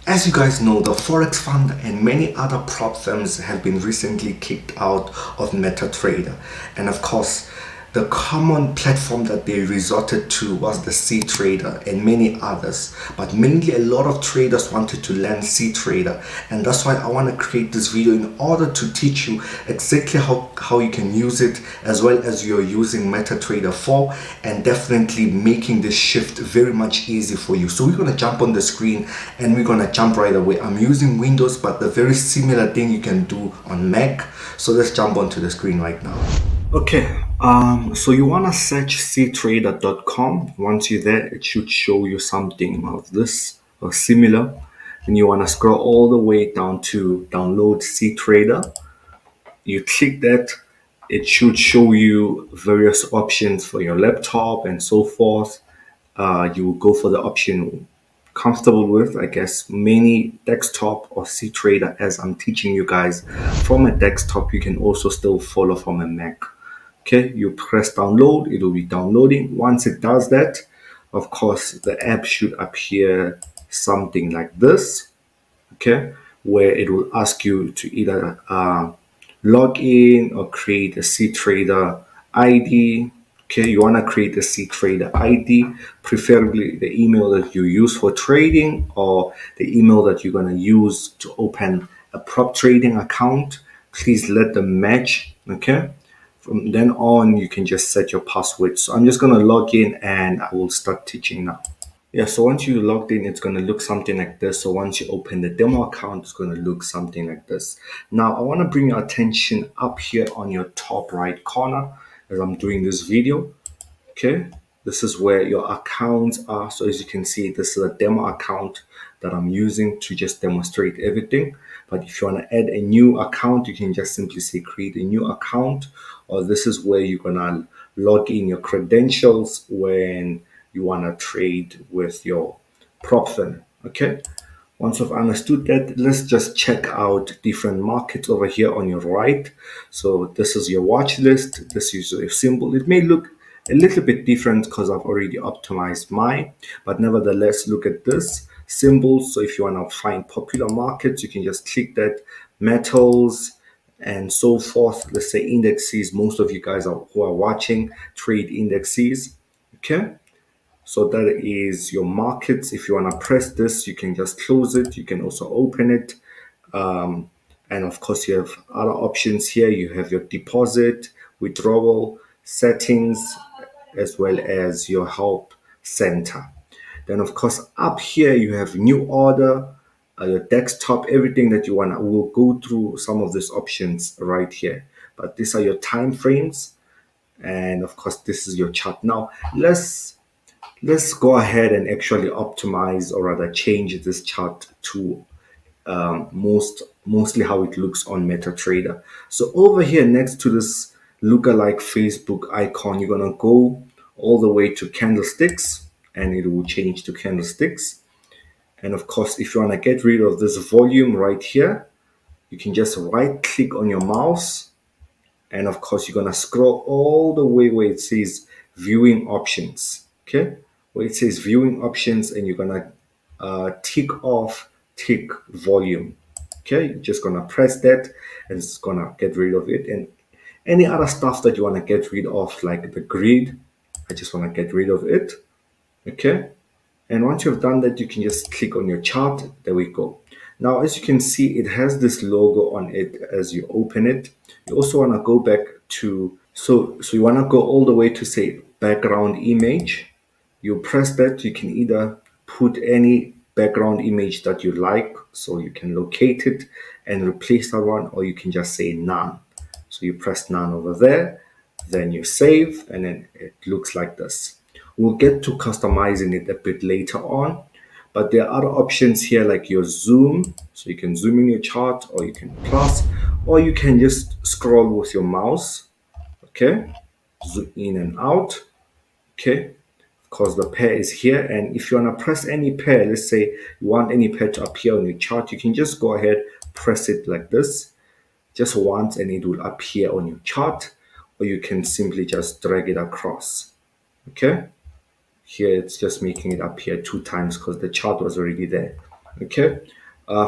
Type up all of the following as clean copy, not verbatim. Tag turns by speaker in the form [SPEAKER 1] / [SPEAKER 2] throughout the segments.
[SPEAKER 1] As you guys know, the Forex Fund and many other prop firms have been recently kicked out of MetaTrader. And of course, the common platform that they resorted to was the cTrader and many others. But mainly a lot of traders wanted to learn cTrader. And that's why I want to create this video in order to teach you exactly how you can use it, as well as you're using MetaTrader 4, and definitely making this shift very much easy for you. So we're going to jump on the screen and we're going to jump right away. I'm using Windows, but the very similar thing you can do on Mac. So let's jump onto the screen right now. Okay, so you want to search cTrader.com. Once you're there, it should show you something of this or similar. And you want to scroll all the way down to download cTrader. You click that, it should show you various options for your laptop and so forth. You will go for the option comfortable with, I guess, many desktop or cTrader, as I'm teaching you guys from a desktop. You can also still follow from a Mac. Okay, you press download, it will be downloading. Once it does that, of course, the app should appear something like this. Okay, where it will ask you to either log in or create a cTrader ID. Okay, you want to create a cTrader ID, preferably the email that you use for trading or the email that you're going to use to open a prop trading account. Please let them match. Okay, from then on, you can just set your password. So I'm just going to log in and I will start teaching now. Yeah, so once you logged in, it's going to look something like this. So once you open the demo account, it's going to look something like this. Now, I want to bring your attention up here on your top right corner as I'm doing this video. Okay, this is where your accounts are. So as you can see, this is a demo account that I'm using to just demonstrate everything. But if you want to add a new account, you can just simply say create a new account, or this is where you're going to log in your credentials when you want to trade with your prop firm. Okay, once you've understood that, let's just check out different markets over here on your right. So this is your watch list. This is your symbol. It may look a little bit different because I've already optimized mine, but nevertheless, look at this symbol. So if you want to find popular markets, you can just click that, metals and so forth. Let's say indexes. Most of you guys who are watching trade indexes. Okay. So that is your markets. If you want to press this, you can just close it. You can also open it. And of course, you have other options here. You have your deposit, withdrawal, settings, as well as your help center. Then, of course, up here, you have new order, your desktop, everything that you want. We'll go through some of these options right here. But these are your time frames. And of course, this is your chart. Now, let's go ahead and actually optimize, or rather change this chart to mostly how it looks on MetaTrader. So over here next to this lookalike Facebook icon, you're gonna go all the way to candlesticks and it will change to candlesticks. And of course, if you want to get rid of this volume right here, you can just right click on your mouse. And of course, you're going to scroll all the way where it says viewing options. Okay, where it says viewing options, and you're going to tick volume. Okay, you're just going to press that and it's going to get rid of it. And any other stuff that you want to get rid of, like the grid, I just want to get rid of it. Okay, and once you've done that, you can just click on your chart. There we go. Now, as you can see, it has this logo on it as you open it. You also want to go back to, so you want to go all the way to say background image. You press that, you can either put any background image that you like, so you can locate it and replace that one, or you can just say none. So you press none over there, then you save, and then it looks like this. We'll get to customizing it a bit later on, but there are other options here like your zoom. So you can zoom in your chart, or you can plus, or you can just scroll with your mouse. Okay, zoom in and out. Okay, of course the pair is here, and if you want to press any pair, let's say you want any pair to appear on your chart, you can just go ahead, press it like this just once and it will appear on your chart, or you can simply just drag it across. Okay, here it's just making it appear 2 times because the chart was already there. Okay.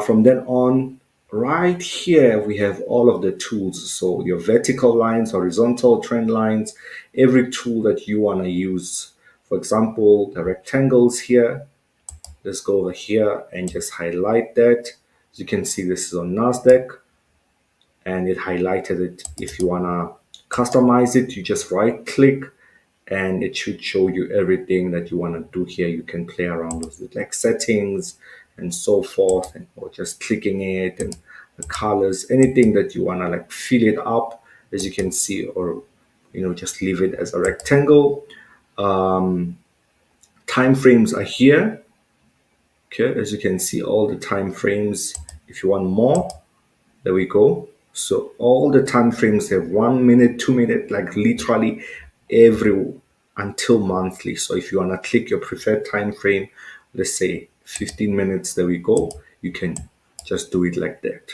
[SPEAKER 1] From then on, right here, we have all of the tools. So your vertical lines, horizontal trend lines, every tool that you want to use. For example, the rectangles here. Let's go over here and just highlight that. As you can see, this is on NASDAQ and it highlighted it. If you want to customize it, you just right click and it should show you everything that you want to do here. You can play around with it, like settings and so forth, and or just clicking it and the colors, anything that you want to like fill it up, as you can see, or just leave it as a rectangle. Time frames are here. Okay, as you can see, all the time frames. If you want more, there we go. So all the time frames have 1 minute, 2 minute, like literally every until monthly. So if you want to click your preferred time frame, let's say 15 minutes, there we go. You can just do it like that.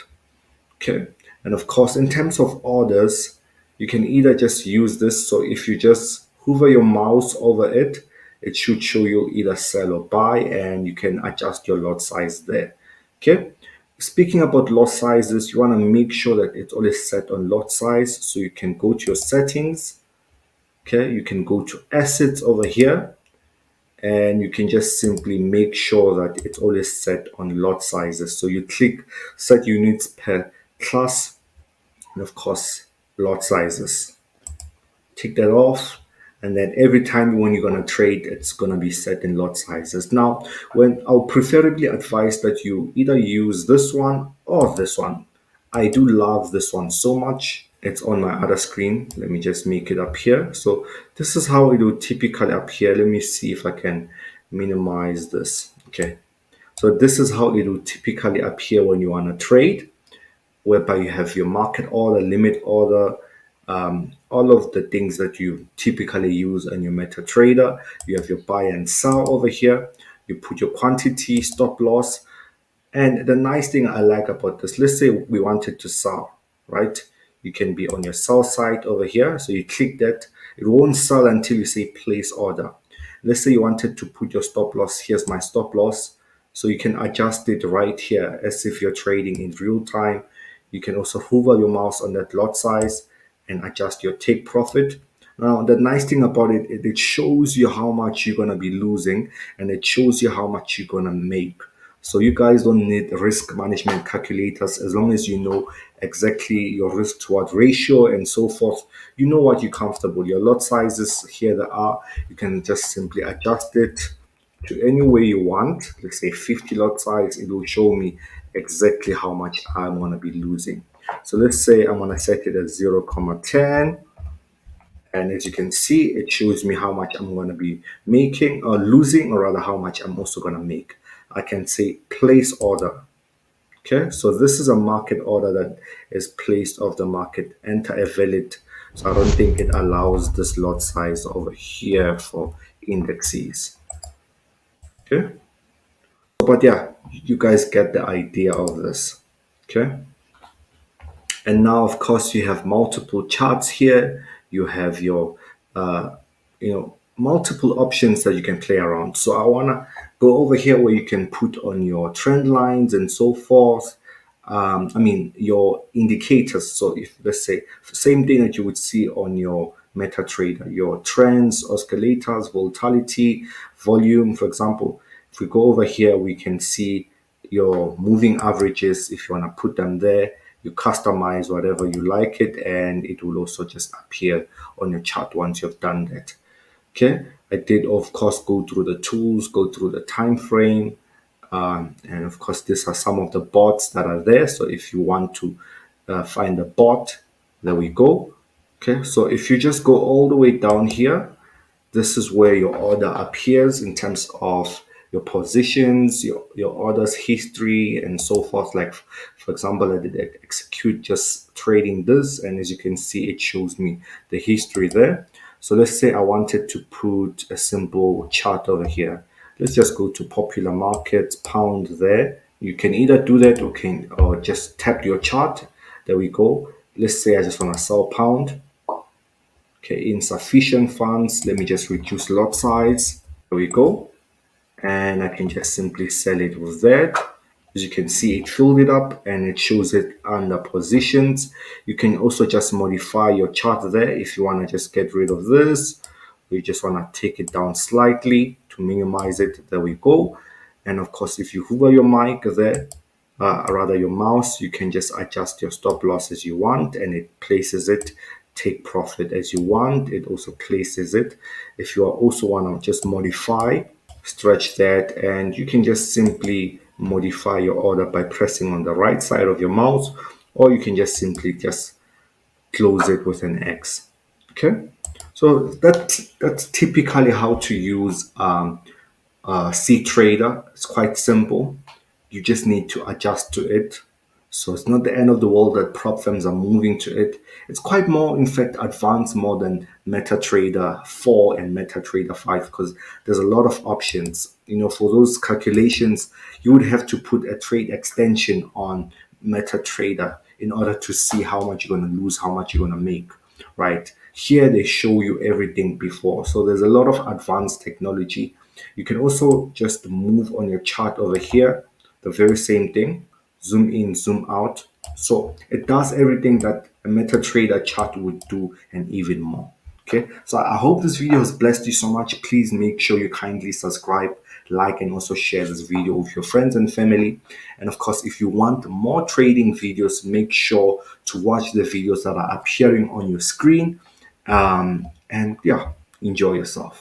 [SPEAKER 1] Okay. And of course, in terms of orders, you can either just use this. So if you just hover your mouse over it, it should show you either sell or buy, and you can adjust your lot size there. Okay. Speaking about lot sizes, you want to make sure that it's always set on lot size. So you can go to your settings. Okay. You can go to assets over here, and you can just simply make sure that it's always set on lot sizes. So you click set units per class, and of course lot sizes. Take that off, and then every time when you're going to trade, it's going to be set in lot sizes. Now, when I'll preferably advise that you either use this one or this one. I do love this one so much. It's on my other screen. Let me just make it up here. So this is how it would typically appear. Let me see if I can minimize this. Okay, so this is how it would typically appear when you want to trade, whereby you have your market order, limit order, all of the things that you typically use in your MetaTrader. You have your buy and sell over here. You put your quantity, stop loss. And the nice thing I like about this, let's say we wanted to sell, right? You can be on your sell side over here. So you click that. It won't sell until you say place order. Let's say you wanted to put your stop loss. Here's my stop loss. So you can adjust it right here as if you're trading in real time. You can also hover your mouse on that lot size and adjust your take profit. Now, the nice thing about it, it shows you how much you're going to be losing, and it shows you how much you're going to make. So you guys don't need risk management calculators. As long as you know exactly your risk to what ratio and so forth, you know what you're comfortable. Your lot sizes, here they are. You can just simply adjust it to any way you want. Let's say 50 lot size, it will show me exactly how much I'm going to be losing. So let's say I'm going to set it at 0, 0,10. And as you can see, it shows me how much I'm going to be making or losing, or rather how much I'm also going to make. I can say place order. Okay, so this is a market order that is placed off the market. Enter a valid. So I don't think it allows this lot size over here for indexes. Okay, but yeah, you guys get the idea of this. Okay. And now, of course, you have multiple charts here. You have your, multiple options that you can play around. So I want to go over here where you can put on your trend lines and so forth. Your indicators. So if, let's say, same thing that you would see on your MetaTrader, your trends, oscillators, volatility, volume, for example. If we go over here, we can see your moving averages. If you want to put them there, you customize whatever you like it, and it will also just appear on your chart once you've done that. Okay, I did of course go through the tools, go through the time frame, and of course these are some of the bots that are there. So if you want to find a bot, there we go. Okay, so if you just go all the way down here, this is where your order appears in terms of your positions, your orders history, and so forth. Like, for example, I did execute just trading this, and as you can see, it shows me the history there. So let's say I wanted to put a simple chart over here. Let's just go to popular markets, pound there. You can either do that or just tap your chart. There we go. Let's say I just want to sell pound. Okay, insufficient funds. Let me just reduce lot size. There we go. And I can just simply sell it with that. As you can see, it filled it up and it shows it under positions. You can also just modify your chart there if you want to just get rid of this. You just want to take it down slightly to minimize it. There we go. And of course, if you hover your mic there, rather your mouse, you can just adjust your stop loss as you want, and it places it. Take profit as you want, it also places it. If you also want to just modify, stretch that, and you can just simply modify your order by pressing on the right side of your mouse, or you can just simply just close it with an X. Okay, so that's typically how to use cTrader. It's quite simple. You just need to adjust to it. So it's not the end of the world that prop firms are moving to it. It's quite more, in fact, advanced more than MetaTrader 4 and MetaTrader 5 because there's a lot of options. For those calculations, you would have to put a trade extension on MetaTrader in order to see how much you're going to lose, how much you're going to make, right? Here they show you everything before. So there's a lot of advanced technology. You can also just move on your chart over here, the very same thing, zoom in, zoom out. So it does everything that a MetaTrader chart would do and even more. Okay, so I hope this video has blessed you so much. Please make sure you kindly subscribe, like, and also share this video with your friends and family. And of course, if you want more trading videos, make sure to watch the videos that are appearing on your screen. And yeah, enjoy yourself.